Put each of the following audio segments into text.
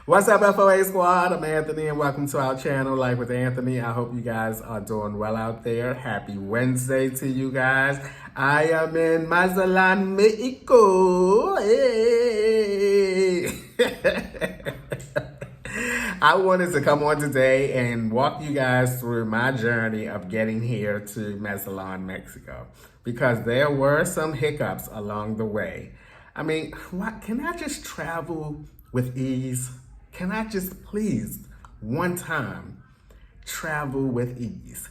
What's up, FOA squad? I'm Anthony and welcome to our channel, Life with Anthony. I hope you guys are doing well out there. Happy Wednesday to you guys. I am in Mazatlan, Mexico. Hey. I wanted to come on today and walk you guys through my journey of getting here to Mazatlan, Mexico, because there were some hiccups along the way. I mean, what, can I just travel with ease? Can I just please, one time, travel with ease?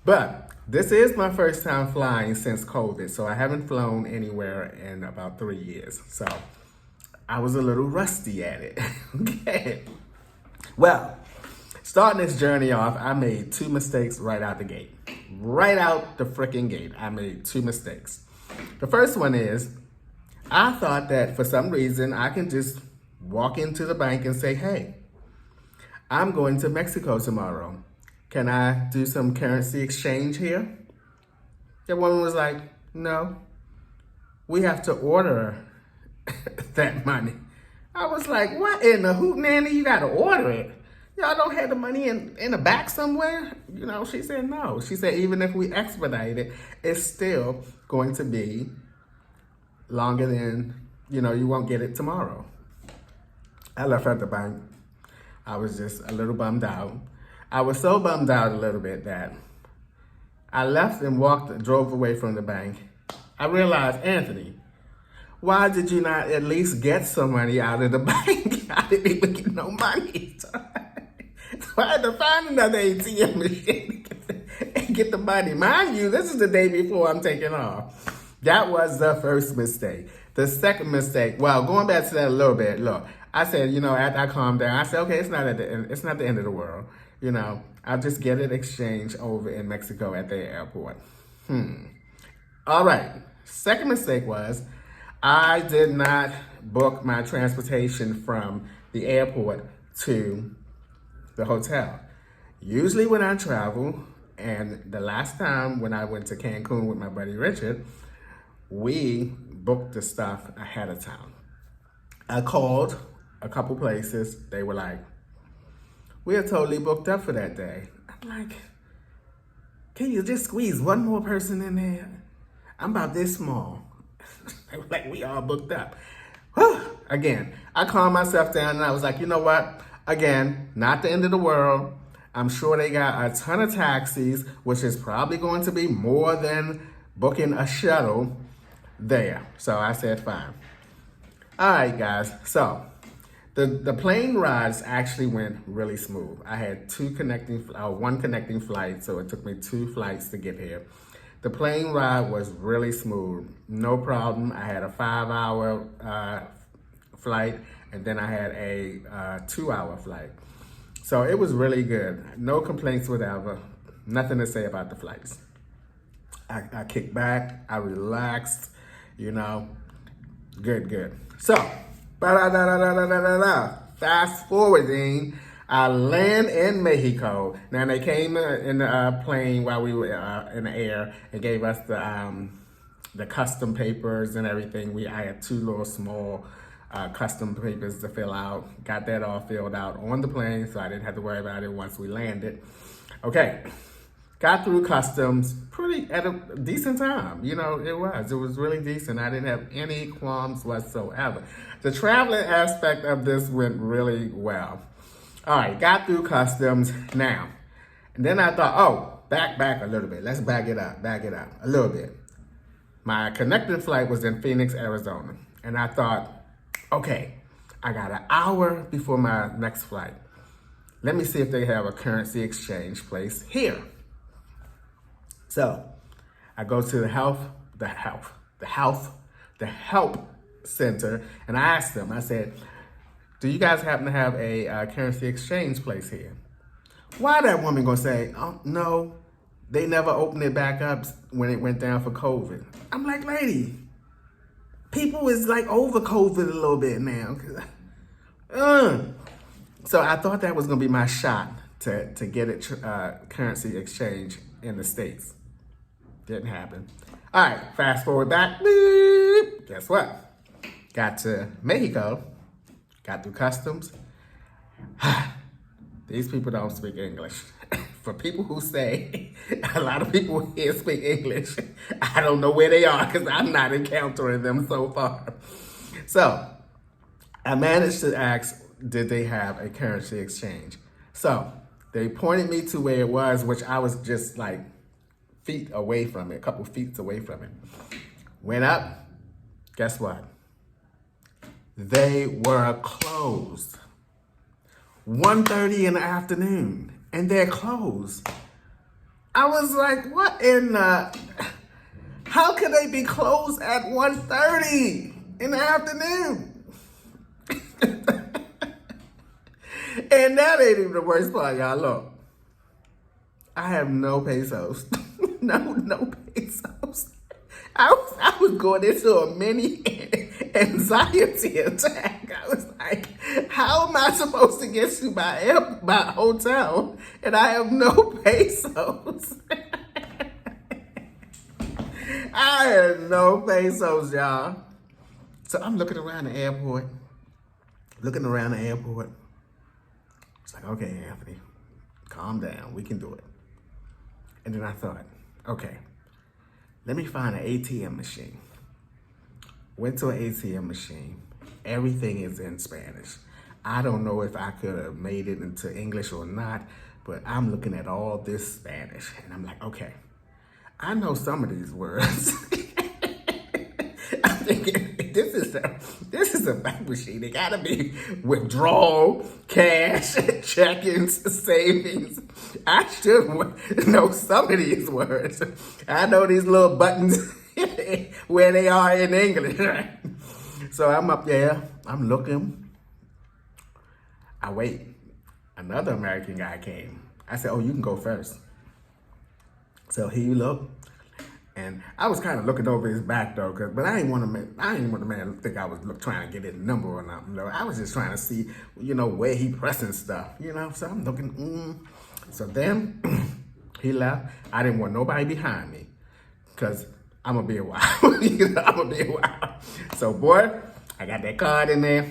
But this is my first time flying since COVID, so I haven't flown anywhere in about 3 years. So I was a little rusty at it, okay? Well, starting this journey off, I made 2 mistakes right out the gate. Right out the freaking gate, I made 2 mistakes. The first one is, I thought that for some reason I can just walk into the bank and say, hey, I'm going to Mexico tomorrow. Can I do some currency exchange here? The woman was like, no, we have to order that money. I was like, what in the hoot nanny? You got to order it. Y'all don't have the money in the back somewhere? You know, she said no. She said even if we expedite it, it's still going to be longer than, you won't get it tomorrow. I left at the bank. I was just a little bummed out. I was so bummed out a little bit that I left and drove away from the bank. I realized, Anthony, why did you not at least get some money out of the bank? I didn't even get no money. So I had to find another ATM machine and get the money. Mind you, this is the day before I'm taking off. That was the first mistake. The second mistake, well, going back to that a little bit, look, I said, after I calmed down, I said, okay, it's not the end of the world. I'll just get it exchanged over in Mexico at the airport. All right. Second mistake was I did not book my transportation from the airport to the hotel. Usually when I travel, and the last time when I went to Cancun with my buddy Richard, we booked the stuff ahead of time. I called a couple places. They were like, we are totally booked up for that day. I'm like, can you just squeeze one more person in there? I'm about this small. They were like, we all booked up. Whew. Again, I calmed myself down and I was like, you know what? Again, not the end of the world. I'm sure they got a ton of taxis, which is probably going to be more than booking a shuttle there. So I said, fine. All right, guys. So the plane rides actually went really smooth. I had one connecting flight, so it took me 2 flights to get here. The plane ride was really smooth, no problem. I had a 5-hour flight, and then I had a 2-hour flight. So it was really good. No complaints whatever. Nothing to say about the flights. I kicked back, I relaxed, good. So, fast forwarding, I land in Mexico. Now they came in the plane while we were in the air and gave us the custom papers and everything. I had 2 little small custom papers to fill out. Got that all filled out on the plane, so I didn't have to worry about it once we landed. Okay. Got through customs at a decent time. It was really decent. I didn't have any qualms whatsoever. The traveling aspect of this went really well. All right, got through customs now. And then I thought, back a little bit. Let's back it up a little bit. My connecting flight was in Phoenix, Arizona. And I thought, okay, I got an hour before my next flight. Let me see if they have a currency exchange place here. So I go to the help center, and I asked them, I said, do you guys happen to have a currency exchange place here? Why that woman gonna say, oh, no, they never opened it back up when it went down for COVID? I'm like, lady, people is like over COVID a little bit now. So I thought that was gonna be my shot to get it currency exchange in the States. Didn't happen. All right, fast forward back. Beep. Guess what? Got to Mexico, got through customs. these people don't speak English. For people who say a lot of people here speak English, I don't know where they are because I'm not encountering them so far. So I managed to ask, did they have a currency exchange? So they pointed me to where it was, which I was just like feet away from it, a couple feet away from it. Went up, guess what? They were closed. 1:30 in the afternoon, and they're closed. I was like, what in the, how could they be closed at 1:30 in the afternoon? And that ain't even the worst part, y'all. Look, I have no pesos. no pesos. I was going into a mini anxiety attack. I was like, how am I supposed to get to my hotel and I have no pesos? I had no pesos, y'all. So I'm looking around the airport. It's like, okay, Anthony, calm down. We can do it. And then I thought, okay, let me find an ATM machine. Went to an ATM machine. Everything is in Spanish. I don't know if I could have made it into English or not, but I'm looking at all this Spanish and I'm like, okay, I know some of these words. I'm thinking, this is a bank machine. It gotta be withdrawal, cash, check-ins, savings. I should know some of these words. I know these little buttons where they are in English. Right? So I'm up there, I'm looking. I wait. Another American guy came. I said, oh, you can go first. So he looked. And I was kind of looking over his back though, but I didn't want the man to think I was trying to get his number or nothing. No, I was just trying to see, where he pressing stuff, So I'm looking. So then he left. I didn't want nobody behind me, cause I'm gonna be a while. I'm gonna be a while. So boy, I got that card in there.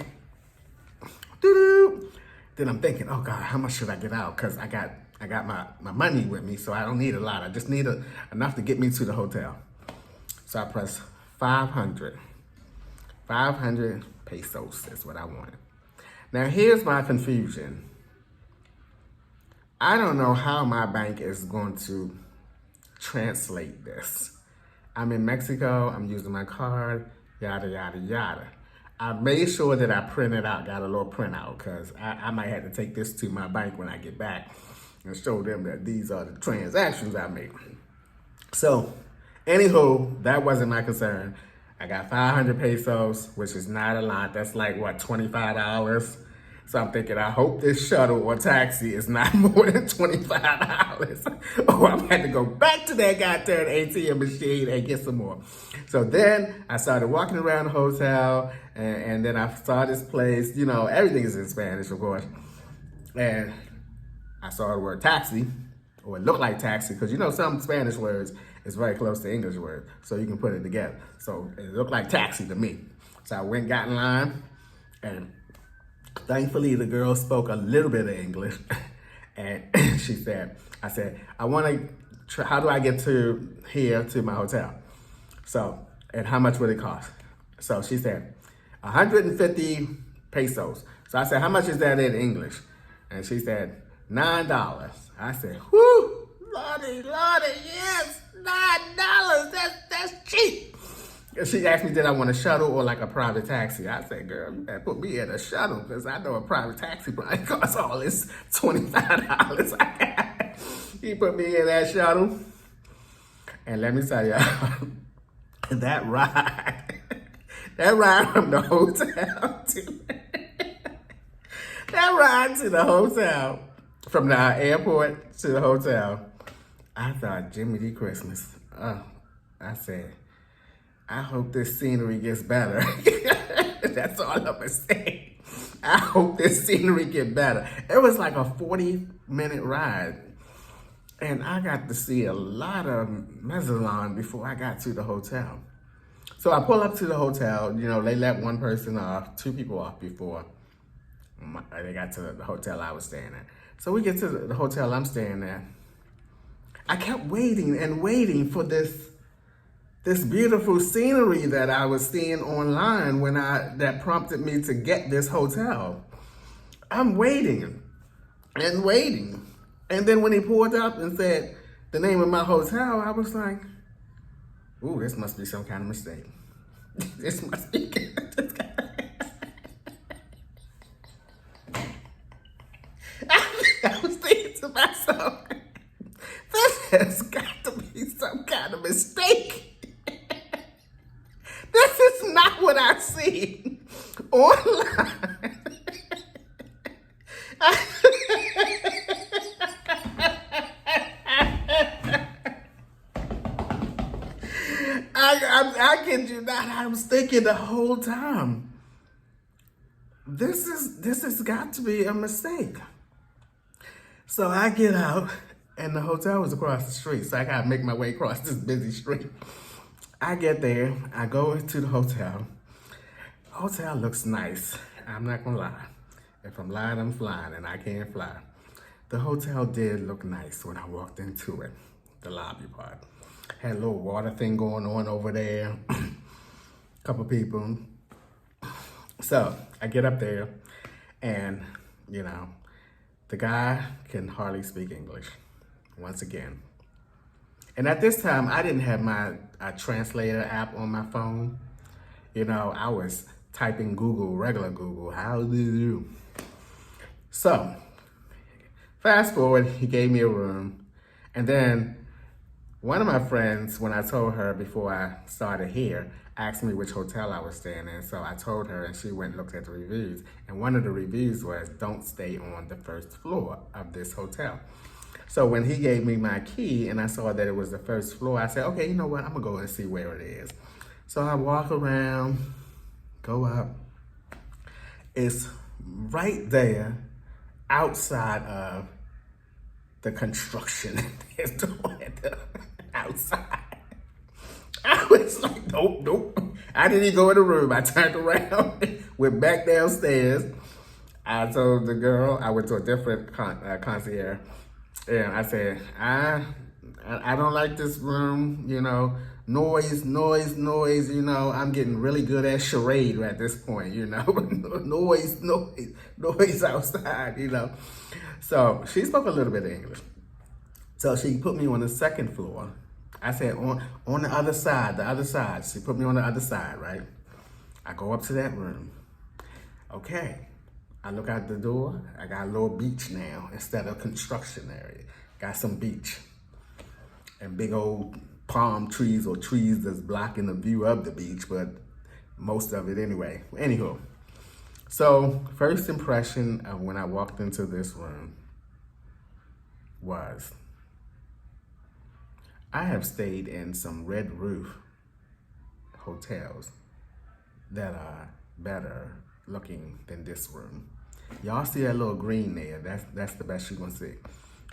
Doo-doo. Then I'm thinking, oh God, how much should I get out? Cause I got my money with me, so I don't need a lot. I just need enough to get me to the hotel. So I pressed 500. 500 pesos is what I wanted. Now here's my confusion. I don't know how my bank is going to translate this. I'm in Mexico, I'm using my card, yada, yada, yada. I made sure that I printed out, got a little printout, because I might have to take this to my bank when I get back and show them that these are the transactions I made. So, anywho, that wasn't my concern. I got 500 pesos, which is not a lot. That's like, what, $25? So I'm thinking, I hope this shuttle or taxi is not more than $25. Or I'm going to go back to that goddamn ATM machine and get some more. So then I started walking around the hotel, and then I saw this place. Everything is in Spanish, of course. And I saw the word taxi, or it looked like taxi, because some Spanish words is very close to English words, so you can put it together. So it looked like taxi to me. So I went, got in line, and thankfully the girl spoke a little bit of English. And I said, I want to, how do I get to here to my hotel? So, and how much would it cost? So she said, 150 pesos. So I said, how much is that in English? And she said, $9. I said, whoo, Lordy, yes, $9. That's cheap. And she asked me, did I want a shuttle or like a private taxi? I said, girl, you better put me in a shuttle, because I know a private taxi probably costs all this $25. He put me in that shuttle. And let me tell y'all, that ride from the hotel to the hotel, from the airport to the hotel, I thought, Jimmy D. Christmas. I said, I hope this scenery gets better. That's all I'm going to say. I hope this scenery get better. It was like a 40-minute ride. And I got to see a lot of Mazatlan before I got to the hotel. So I pull up to the hotel. They let one person off, two people off before They got to the hotel I was staying at. So we get to the hotel I'm staying at. I kept waiting and waiting for this beautiful scenery that I was seeing online that prompted me to get this hotel. I'm waiting and waiting. And then when he pulled up and said the name of my hotel, I was like, ooh, this must be some kind of mistake. This must be I was thinking to myself, this has got to be some kind of mistake. This is not what I see online. I kid you not, I was thinking the whole time, this has got to be a mistake. So I get out, and the hotel was across the street, so I gotta make my way across this busy street. I get there, I go to the hotel. Hotel looks nice, I'm not gonna lie. If I'm lying, I'm flying, and I can't fly. The hotel did look nice when I walked into it, the lobby part. Had a little water thing going on over there, couple people. So I get up there, and the guy can hardly speak English, once again. And at this time, I didn't have my translator app on my phone. I was typing Google, regular Google, how do you? So, fast forward, he gave me a room. And then one of my friends, when I told her before I started here, asked me which hotel I was staying in. So I told her, and she went and looked at the reviews. And one of the reviews was, don't stay on the first floor of this hotel. So when he gave me my key and I saw that it was the first floor, I said, okay, you know what? I'm gonna go and see where it is. So I walk around, go up. It's right there outside of the construction they're doing outside. I was like, nope. I didn't even go in the room. I turned around, went back downstairs. I told the girl, I went to a different concierge, and I said, I don't like this room, noise, I'm getting really good at charade at this point, noise outside, So she spoke a little bit of English. So she put me on the second floor. I said, on the other side. She put me on the other side, right? I go up to that room. Okay. I look out the door. I got a little beach now instead of construction area. Got some beach. And big old palm trees or trees that's blocking the view of the beach, but most of it anyway. Anywho. So, first impression of when I walked into this room was, I have stayed in some red roof hotels that are better looking than this room. Y'all see that little green there? That's the best you're gonna see.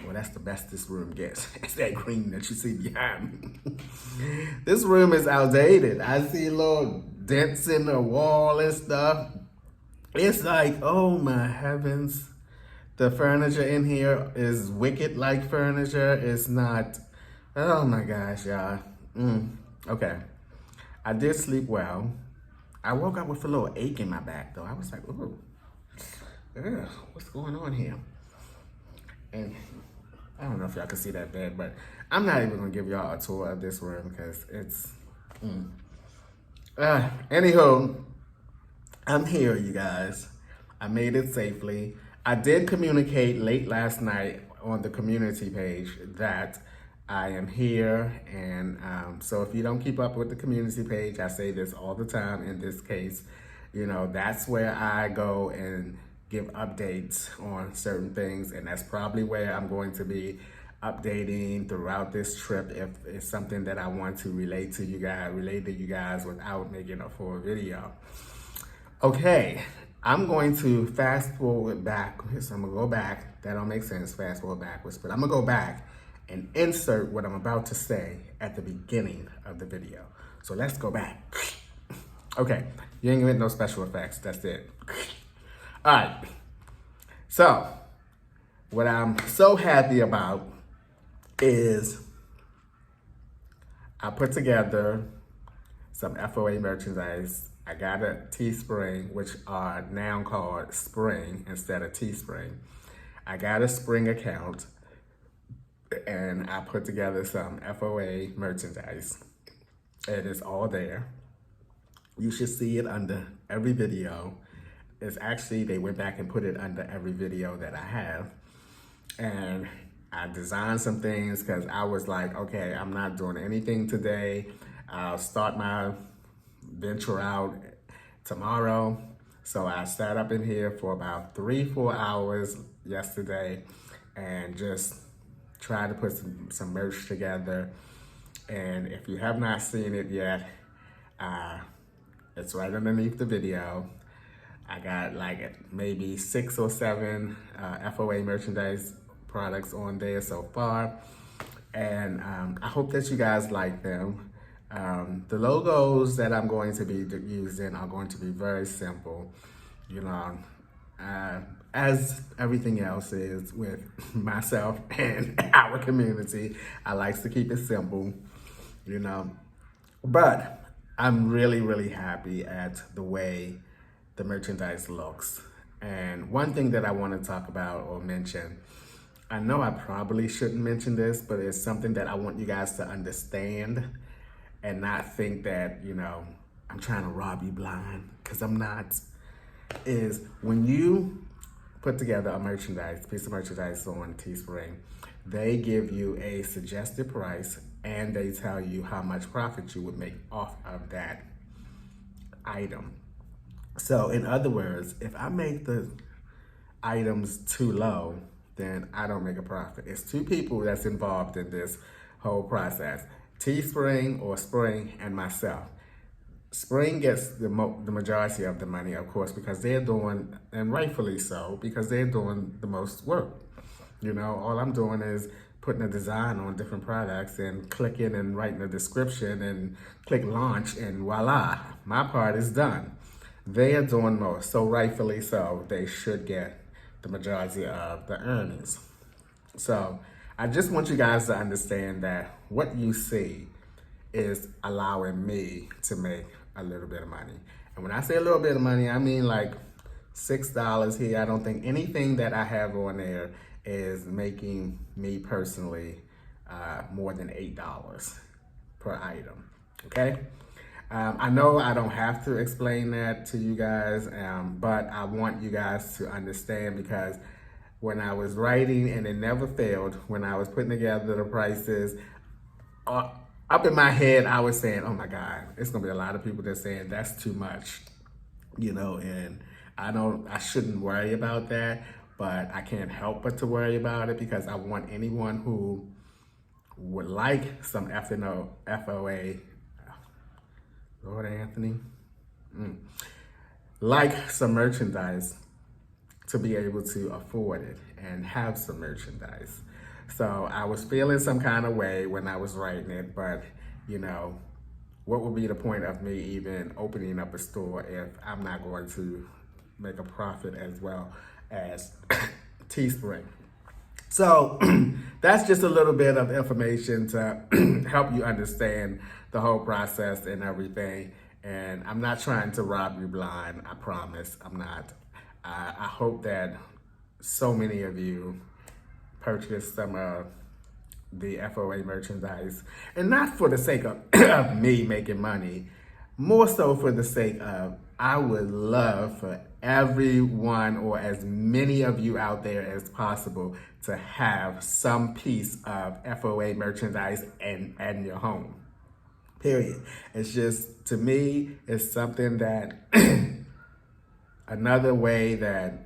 Well, that's the best this room gets. It's that green that you see behind me. This room is outdated. I see little dents in the wall and stuff. It's like, oh my heavens. The furniture in here is wicked-like furniture. It's not. Oh my gosh, y'all. Okay. I did sleep well. I woke up with a little ache in my back, though. I was like, ooh, what's going on here? And I don't know if y'all can see that bed, but I'm not even going to give y'all a tour of this room because it's... Anywho, I'm here, you guys. I made it safely. I did communicate late last night on the community page that I am here, and so if you don't keep up with the community page, I say this all the time in this case, that's where I go and give updates on certain things, and that's probably where I'm going to be updating throughout this trip if it's something that I want to relate to you guys without making a full video. Okay, I'm going to fast forward back, so I'm gonna go back. That don't make sense, fast forward backwards, but I'm gonna go back and insert what I'm about to say at the beginning of the video. So let's go back. Okay, you ain't gonna get no special effects, that's it. All right, So, what I'm so happy about is I put together some FOA merchandise. I got a Teespring, which are now called Spring instead of Teespring. I got a Spring account, and I put together some FOA merchandise. And it's all there. You should see it under every video. It's actually, they went back and put it under every video that I have. And I designed some things because I was like, okay, I'm not doing anything today. I'll start my venture out tomorrow. So I sat up in here for about 3-4 hours yesterday and just tried to put some merch together. And if you have not seen it yet, it's right underneath the video. I got like maybe 6 or 7 FOA merchandise products on there so far. And I hope that you guys like them. The logos that I'm going to be using are going to be very simple. You know, as everything else is with myself and our community, I like to keep it simple, you know. But I'm really, really happy at the way the merchandise looks. And one thing that I want to talk about or mention, I know I probably shouldn't mention this, but it's something that I want you guys to understand and not think that, you know, I'm trying to rob you blind, because I'm not, is when you put together a piece of merchandise on Teespring, they give you a suggested price and they tell you how much profit you would make off of that item. So in other words, if I make the items too low, then I don't make a profit. It's 2 people that's involved in this whole process. Teespring or Spring and myself. Spring gets the majority of the money, of course, because they're doing, and rightfully so, because they're doing the most work. You know, all I'm doing is putting a design on different products and clicking and writing a description and click launch and voila, my part is done. They are doing most, so rightfully so, they should get the majority of the earnings. So I just want you guys to understand that what you see is allowing me to make a little bit of money. And when I say a little bit of money, I mean like $6 here. I don't think anything that I have on there is making me personally more than $8 per item, okay? I know I don't have to explain that to you guys, but I want you guys to understand, because when I was writing, and it never failed, when I was putting together the prices, up in my head, I was saying, oh my God, it's gonna be a lot of people that's saying that's too much, you know, and I shouldn't worry about that, but I can't help but to worry about it, because I want anyone who would like some FOA, Lord Anthony, like some merchandise, to be able to afford it and have some merchandise. So I was feeling some kind of way when I was writing it, but you know, what would be the point of me even opening up a store if I'm not going to make a profit as well as Teespring? So that's just a little bit of information to help you understand the whole process and everything. And I'm not trying to rob you blind, I promise, I'm not. I hope that so many of you purchase some of the FOA merchandise, and not for the sake of me making money, more so for the sake of, I would love for everyone, or as many of you out there as possible, to have some piece of FOA merchandise in your home, period. It's just, to me, it's something that, another way that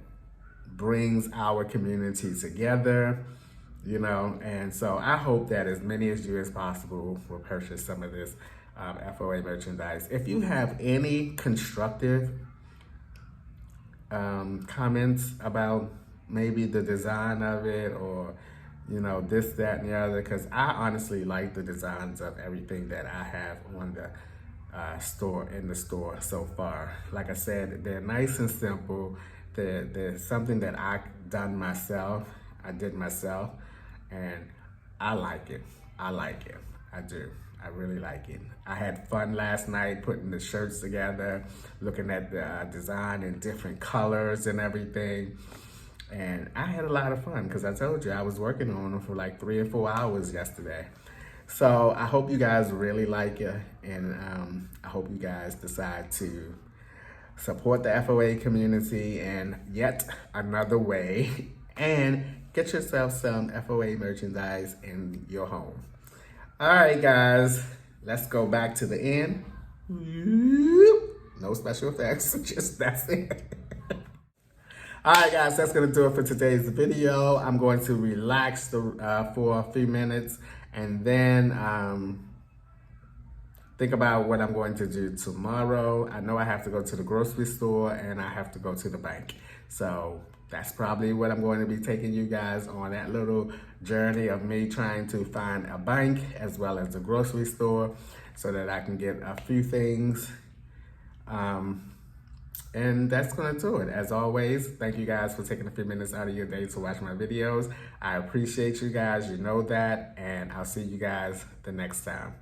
brings our community together, you know, and so I hope that as many of you as possible will purchase some of this FOA merchandise. If you have any constructive comments about maybe the design of it, or, you know, this, that, and the other, because I honestly like the designs of everything that I have on the in the store so far. Like I said, they're nice and simple. They're something that I done myself. I did myself, and I like it. I like it. I do. I really like it. I had fun last night putting the shirts together, looking at the design in different colors and everything. And I had a lot of fun because I told you I was working on them for like 3 or 4 hours yesterday. So I hope you guys really like it, and I hope you guys decide to support the FOA community in yet another way and get yourself some FOA merchandise in your home. All right, guys, let's go back to the end. No special effects, just that's it. All right, guys, that's going to do it for today's video. I'm going to relax for a few minutes and then think about what I'm going to do tomorrow. I know I have to go to the grocery store and I have to go to the bank. So that's probably what I'm going to be taking you guys on, that little journey of me trying to find a bank as well as the grocery store so that I can get a few things. And that's going to do it. As always, thank you guys for taking a few minutes out of your day to watch my videos. I appreciate you guys. You know that. And I'll see you guys the next time.